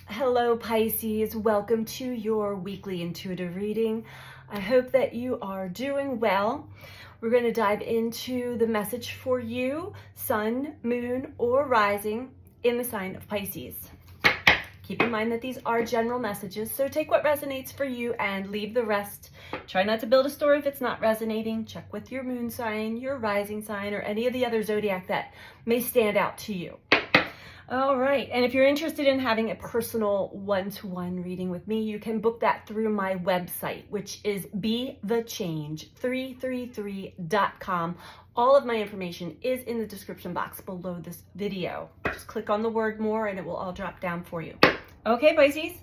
Hello Pisces, welcome to your weekly intuitive reading. I hope that you are doing well. We're going to dive into the message for you, sun, moon, or rising in the sign of Pisces. Keep in mind that these are general messages, so take what resonates for you and leave the rest. Try not to build a story if it's not resonating. Check with your moon sign, your rising sign, or any of the other zodiac that may stand out to you. All right, and if you're interested in having a personal one-to-one reading with me, you can book that through my website, which is BeTheChange333.com. All of my information is in the description box below this video. Just click on the word more and it will all drop down for you. Okay, Pisces,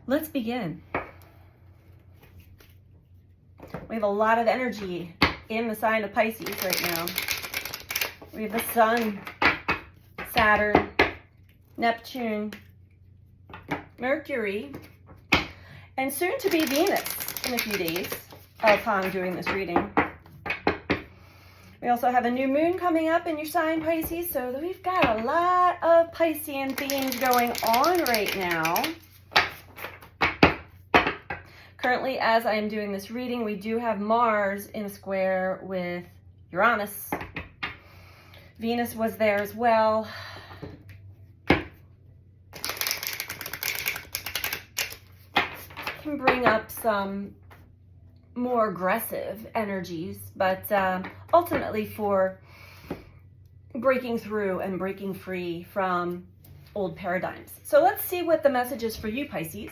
let's begin. We have a lot of energy in the sign of Pisces right now. We have the sun, Saturn, Neptune, Mercury, and soon to be Venus in a few days upon doing this reading. We also have a new moon coming up in your sign, Pisces, so we've got a lot of Piscean themes going on right now. Currently, as I am doing this reading, we do have Mars in a square with Uranus. Venus was there as well. Can bring up some more aggressive energies, but ultimately for breaking through and breaking free from old paradigms. So let's see what the message is for you, Pisces.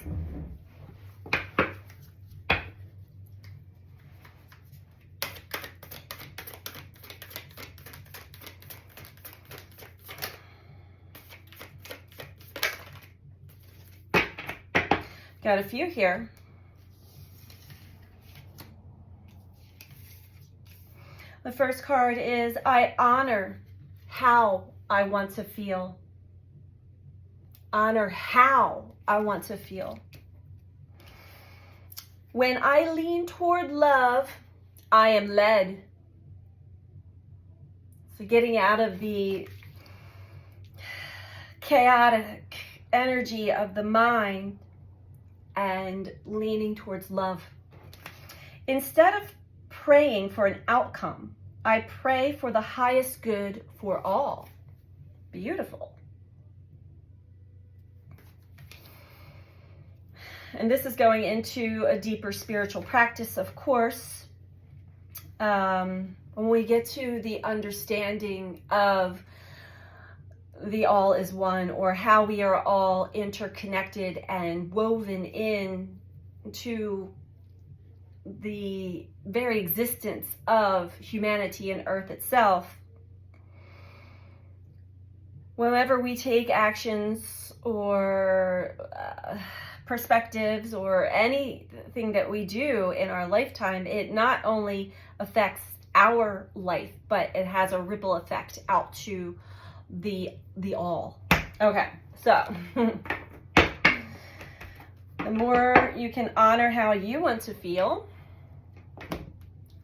Got a few here. The first card is, I honor how I want to feel. Honor how I want to feel. When I lean toward love, I am led. So getting out of the chaotic energy of the mind and leaning towards love. Instead of praying for an outcome, I pray for the highest good for all. Beautiful. And this is going into a deeper spiritual practice, of course. When we get to the understanding of the all is one, or how we are all interconnected and woven in to the very existence of humanity and Earth itself. Whenever we take actions or perspectives or anything that we do in our lifetime, it not only affects our life, but it has a ripple effect out to the all. Okay, so the more you can honor how you want to feel,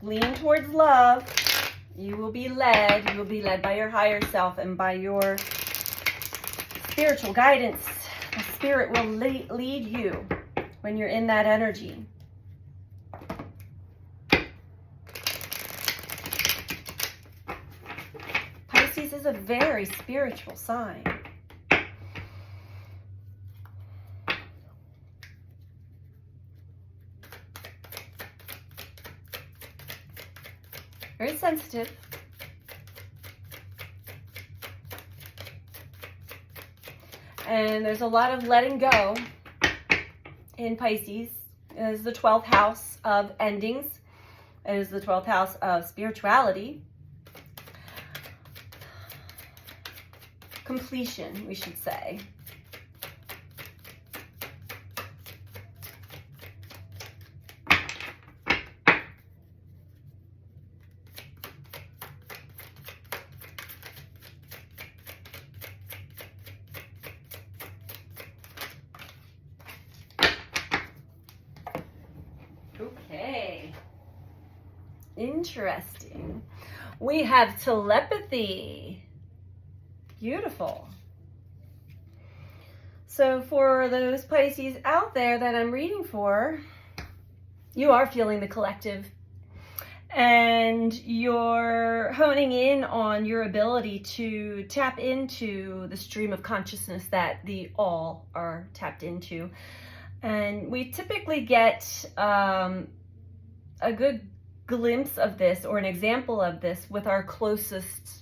lean towards love, you will be led. You will be led by your higher self and by your spiritual guidance. The spirit will lead you when you're in that energy. Pisces is a very spiritual sign. Very sensitive. And there's a lot of letting go in Pisces. It is the 12th house of endings. It is the 12th house of spirituality. Completion, we should say. Okay. Interesting. We have telepathy. Beautiful. So for those Pisces out there that I'm reading for, you are feeling the collective, and you're honing in on your ability to tap into the stream of consciousness that the all are tapped into. And we typically get a good glimpse of this, or an example of this, with our closest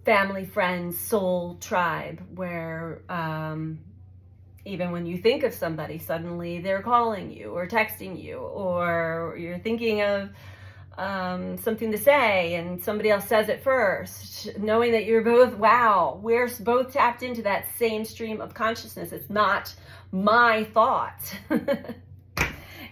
family, friends, soul tribe, where even when you think of somebody, suddenly they're calling you or texting you, or you're thinking of something to say and somebody else says it first, knowing that you're both, wow, we're both tapped into that same stream of consciousness. It's not my thought.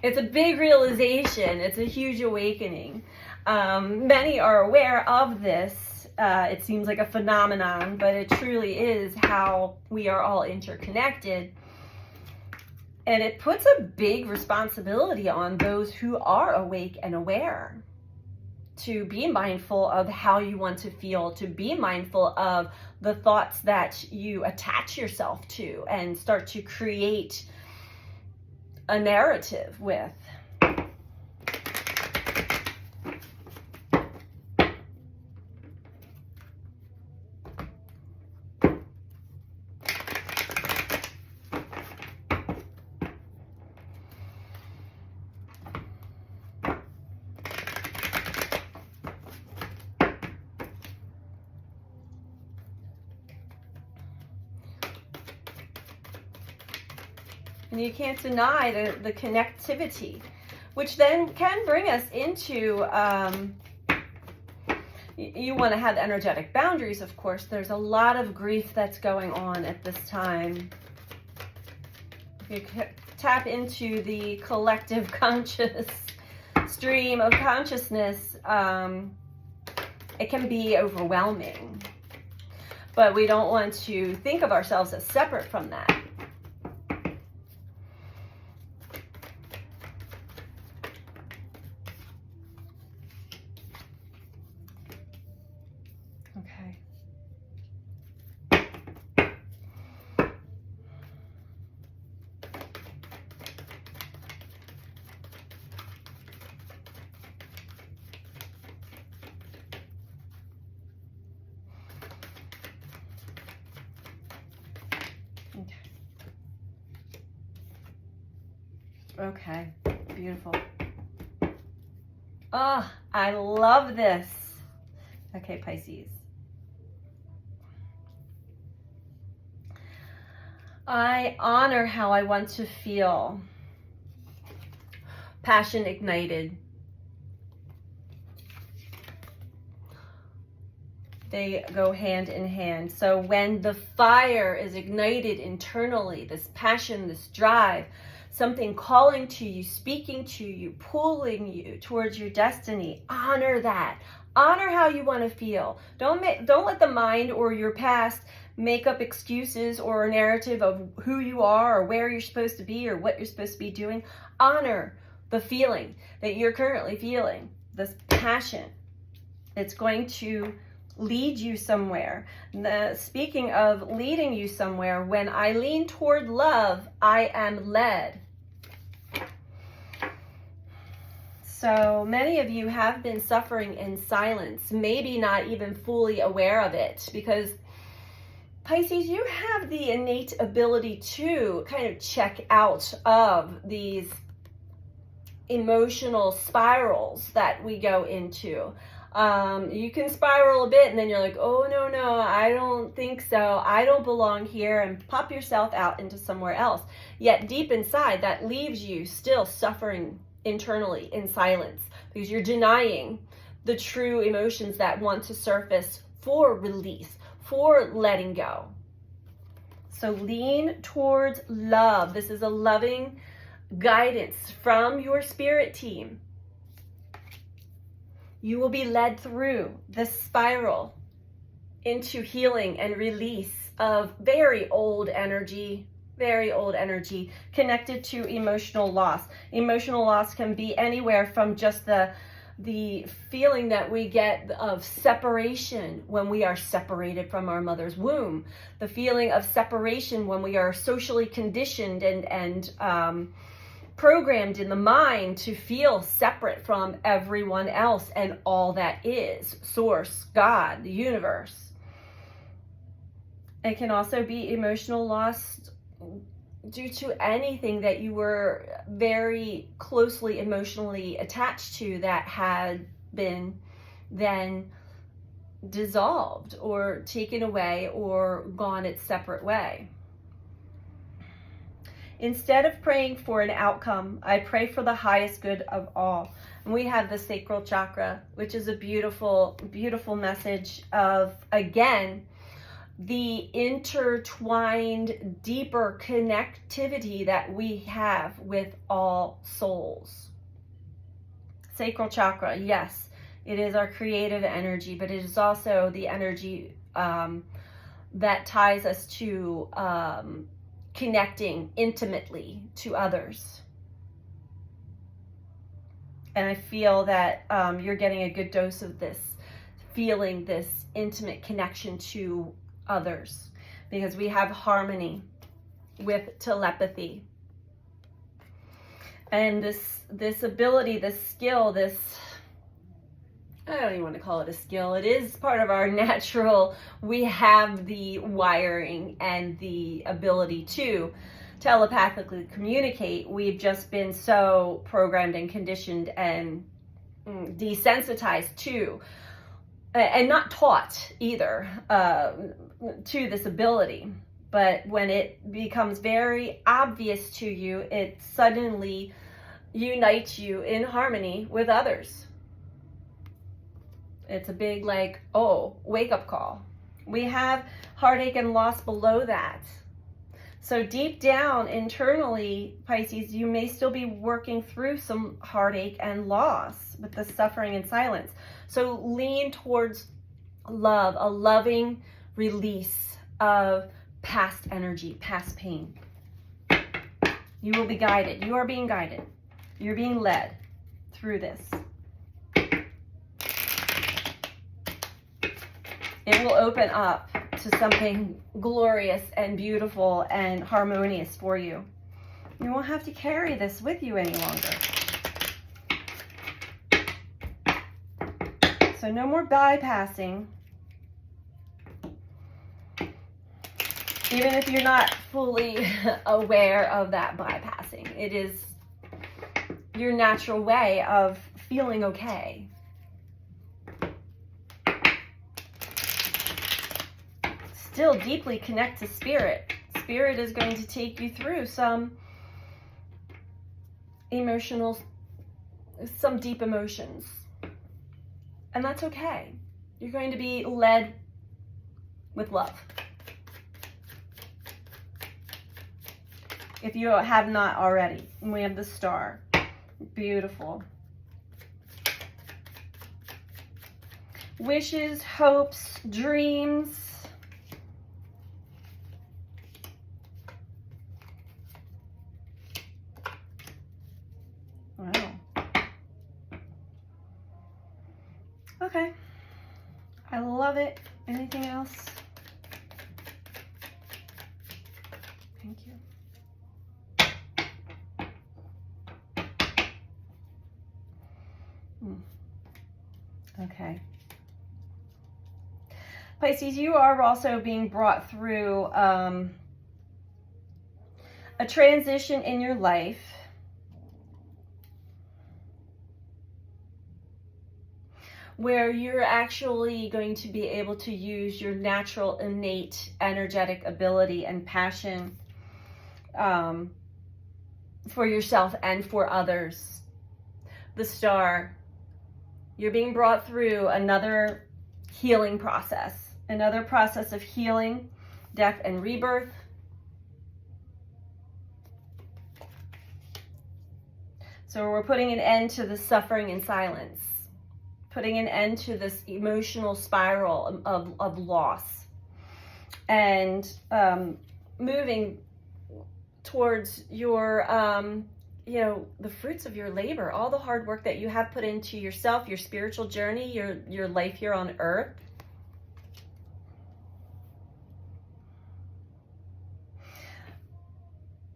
It's a big realization. It's a huge awakening. Many are aware of this. It seems like a phenomenon, but it truly is how we are all interconnected. And it puts a big responsibility on those who are awake and aware to be mindful of how you want to feel, to be mindful of the thoughts that you attach yourself to and start to create a narrative with. And you can't deny the connectivity, which then can bring us into, you want to have energetic boundaries, of course. There's a lot of grief that's going on at this time. You tap into the collective conscious stream of consciousness, it can be overwhelming. But we don't want to think of ourselves as separate from that. Okay. Okay, beautiful. Oh, I love this. Okay, Pisces. I honor how I want to feel. Passion ignited. They go hand in hand. So when the fire is ignited internally, this passion, this drive, something calling to you, speaking to you, pulling you towards your destiny, honor that. Honor how you want to feel. Don't let the mind or your past make up excuses or a narrative of who you are or where you're supposed to be or what you're supposed to be doing. Honor the feeling that you're currently feeling, this passion. It's going to lead you somewhere. Speaking of leading you somewhere, when I lean toward love, I am led. So many of you have been suffering in silence, maybe not even fully aware of it, because Pisces, you have the innate ability to kind of check out of these emotional spirals that we go into. You can spiral a bit and then you're like, oh, no, I don't think so. I don't belong here, and pop yourself out into somewhere else. Yet deep inside, that leaves you still suffering internally in silence because you're denying the true emotions that want to surface for release, for letting go. So lean towards love. This is a loving guidance from your spirit team. You will be led through this spiral into healing and release of very old energy connected to emotional loss. Emotional loss can be anywhere from just the the feeling that we get of separation when we are separated from our mother's womb, the feeling of separation when we are socially conditioned and programmed in the mind to feel separate from everyone else and all that is, source, God, the universe. It can also be emotional loss due to anything that you were very closely emotionally attached to that had been then dissolved or taken away or gone its separate way. Instead of praying for an outcome, I pray for the highest good of all. And we have the sacral chakra, which is a beautiful, beautiful message of, again, the intertwined, deeper connectivity that we have with all souls. Sacral chakra, yes, it is our creative energy, but it is also the energy that ties us to connecting intimately to others. And I feel that you're getting a good dose of this, feeling this intimate connection to others, because we have harmony with telepathy. And this ability, this skill, I don't even want to call it a skill. It is part of our natural, we have the wiring and the ability to telepathically communicate. We've just been so programmed and conditioned and desensitized to, and not taught either, to this ability. But when it becomes very obvious to you, it suddenly unites you in harmony with others. It's a big, like, oh, wake-up call. We have heartache and loss below that. So deep down internally, Pisces, you may still be working through some heartache and loss with the suffering and silence. So lean towards love, a loving release of past energy, past pain. You will be guided. You are being guided. You're being led through this. It will open up to something glorious and beautiful and harmonious for you. You won't have to carry this with you any longer. So no more bypassing. Even if you're not fully aware of that bypassing, it is your natural way of feeling okay. Still deeply connect to spirit. Spirit is going to take you through some deep emotions. And that's okay. You're going to be led with love. If you have not already. And we have the star. Beautiful. Wishes, hopes, dreams. Wow. Okay. I love it. Anything else? Thank you. Okay. Pisces, you are also being brought through a transition in your life where you're actually going to be able to use your natural, innate, energetic ability and passion for yourself and for others. The star, you're being brought through another healing process, another process of healing, death, and rebirth. So we're putting an end to the suffering and silence, putting an end to this emotional spiral of loss, and moving towards your you know, the fruits of your labor, all the hard work that you have put into yourself, your spiritual journey, your life here on earth.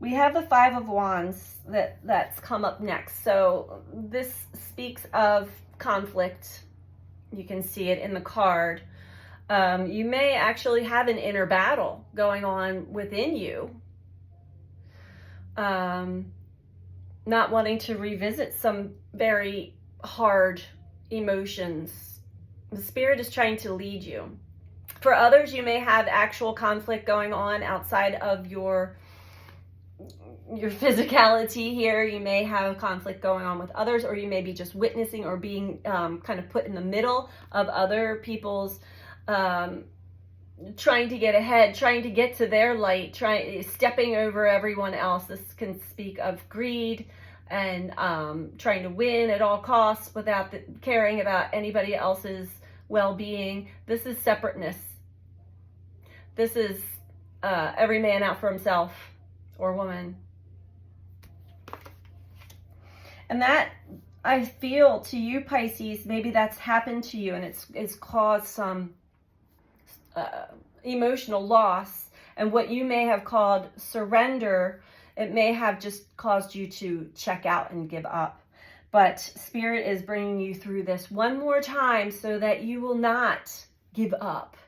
We have the Five of Wands that's come up next. So this speaks of conflict. You can see it in the card. You may actually have an inner battle going on within you. Not wanting to revisit some very hard emotions. The Spirit is trying to lead you. For others, you may have actual conflict going on outside of your physicality here. You may have conflict going on with others, or you may be just witnessing or being kind of put in the middle of other people's trying to get ahead, trying to get to their light, stepping over everyone else. This can speak of greed and trying to win at all costs without caring about anybody else's well-being. This is separateness. This is every man out for himself or woman. And that, I feel, to you, Pisces, maybe that's happened to you and it's caused some emotional loss, and what you may have called surrender, it may have just caused you to check out and give up. But Spirit is bringing you through this one more time so that you will not give up.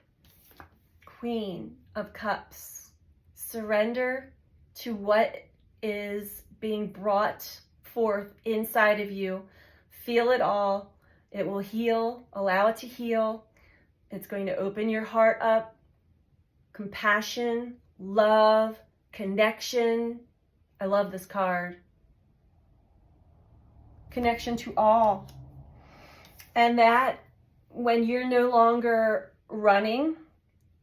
Queen of Cups. Surrender to what is being brought forth inside of you. Feel it all. It will heal. Allow it to heal. It's going to open your heart up. Compassion, love, connection. I love this card. Connection to all. And that when you're no longer running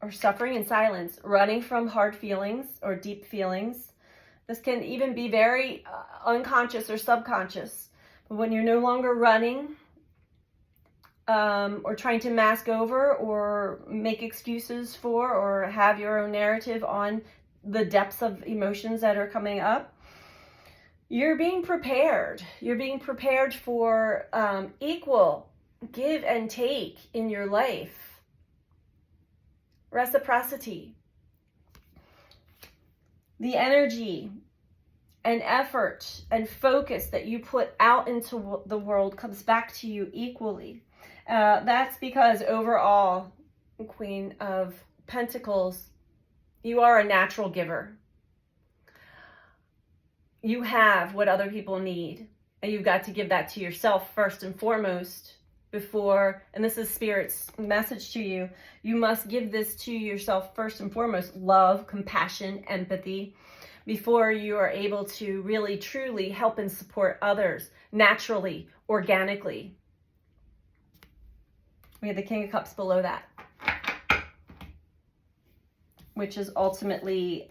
or suffering in silence, running from hard feelings or deep feelings, this can even be very unconscious or subconscious. But when you're no longer running, or trying to mask over or make excuses for or have your own narrative on the depths of emotions that are coming up, you're being prepared. You're being prepared for equal give and take in your life. Reciprocity. The energy and effort and focus that you put out into the world comes back to you equally. That's because overall, Queen of Pentacles, you are a natural giver. You have what other people need, and you've got to give that to yourself first and foremost before, and this is Spirit's message to you, you must give this to yourself first and foremost, love, compassion, empathy, before you are able to really, truly help and support others naturally, organically. We have the King of Cups below that, which is ultimately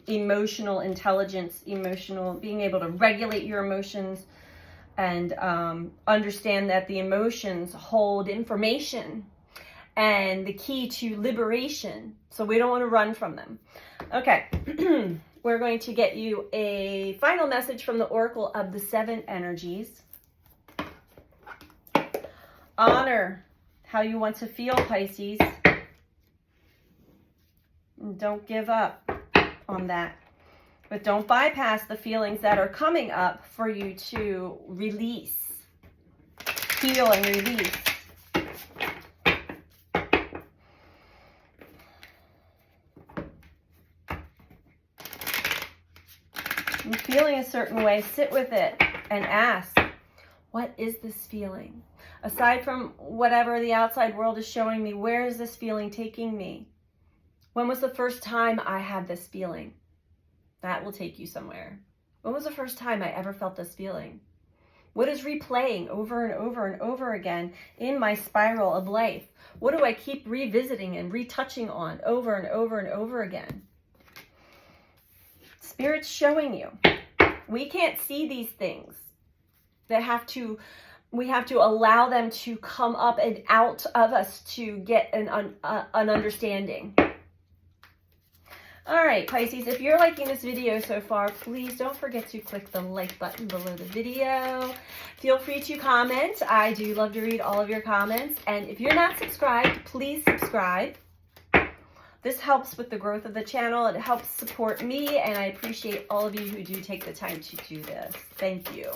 emotional intelligence, being able to regulate your emotions and understand that the emotions hold information and the key to liberation. So we don't want to run from them. Okay, we're going to get you a final message from the Oracle of the Seven Energies. Honor how you want to feel, Pisces. Don't give up on that. But don't bypass the feelings that are coming up for you to release. Heal and release. You're feeling a certain way, sit with it and ask, what is this feeling? Aside from whatever the outside world is showing me, where is this feeling taking me? When was the first time I had this feeling? That will take you somewhere. When was the first time I ever felt this feeling? What is replaying over and over and over again in my spiral of life? What do I keep revisiting and retouching on over and over and over again? Spirit's showing you. We can't see these things. We have to allow them to come up and out of us to get an understanding. All right, Pisces, if you're liking this video so far, please don't forget to click the like button below the video. Feel free to comment. I do love to read all of your comments. And if you're not subscribed, please subscribe. This helps with the growth of the channel. It helps support me, and I appreciate all of you who do take the time to do this. Thank you.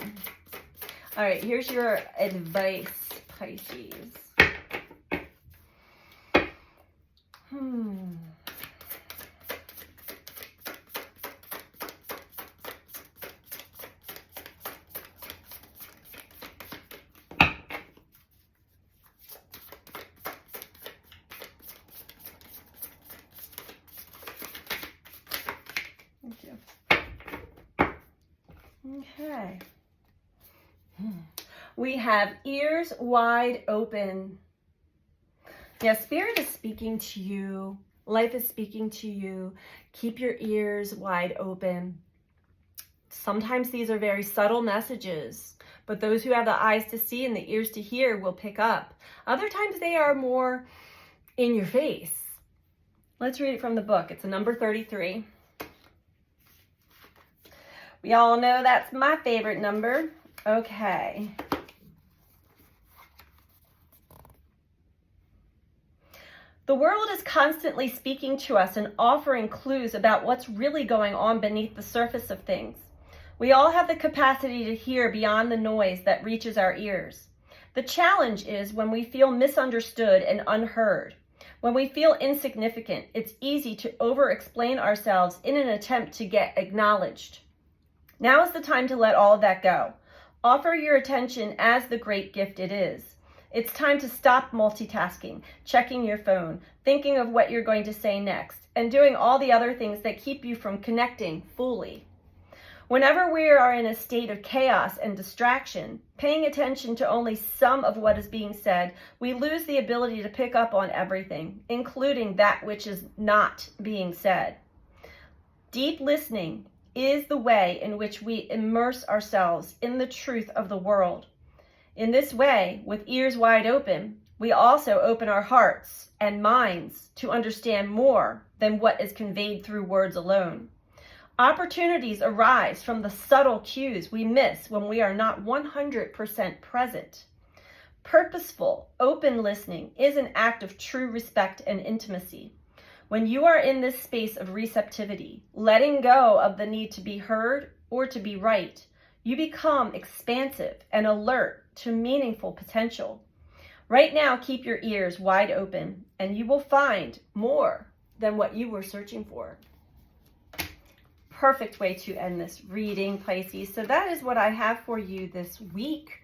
All right, here's your advice, Pisces. Thank you. Okay. We have ears wide open. Yeah, Spirit is speaking to you. Life is speaking to you. Keep your ears wide open. Sometimes these are very subtle messages, but those who have the eyes to see and the ears to hear will pick up. Other times they are more in your face. Let's read it from the book. It's a number 33. We all know that's my favorite number. Okay. The world is constantly speaking to us and offering clues about what's really going on beneath the surface of things. We all have the capacity to hear beyond the noise that reaches our ears. The challenge is when we feel misunderstood and unheard. When we feel insignificant, it's easy to over-explain ourselves in an attempt to get acknowledged. Now is the time to let all of that go. Offer your attention as the great gift it is. It's time to stop multitasking, checking your phone, thinking of what you're going to say next, and doing all the other things that keep you from connecting fully. Whenever we are in a state of chaos and distraction, paying attention to only some of what is being said, we lose the ability to pick up on everything, including that which is not being said. Deep listening is the way in which we immerse ourselves in the truth of the world. In this way, with ears wide open, we also open our hearts and minds to understand more than what is conveyed through words alone. Opportunities arise from the subtle cues we miss when we are not 100% present. Purposeful, open listening is an act of true respect and intimacy. When you are in this space of receptivity, letting go of the need to be heard or to be right, you become expansive and alert to meaningful potential. Right now, keep your ears wide open, and you will find more than what you were searching for. Perfect way to end this reading, Pisces. So that is what I have for you this week.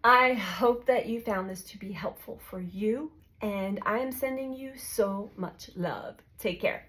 I hope that you found this to be helpful for you, and I am sending you so much love. Take care.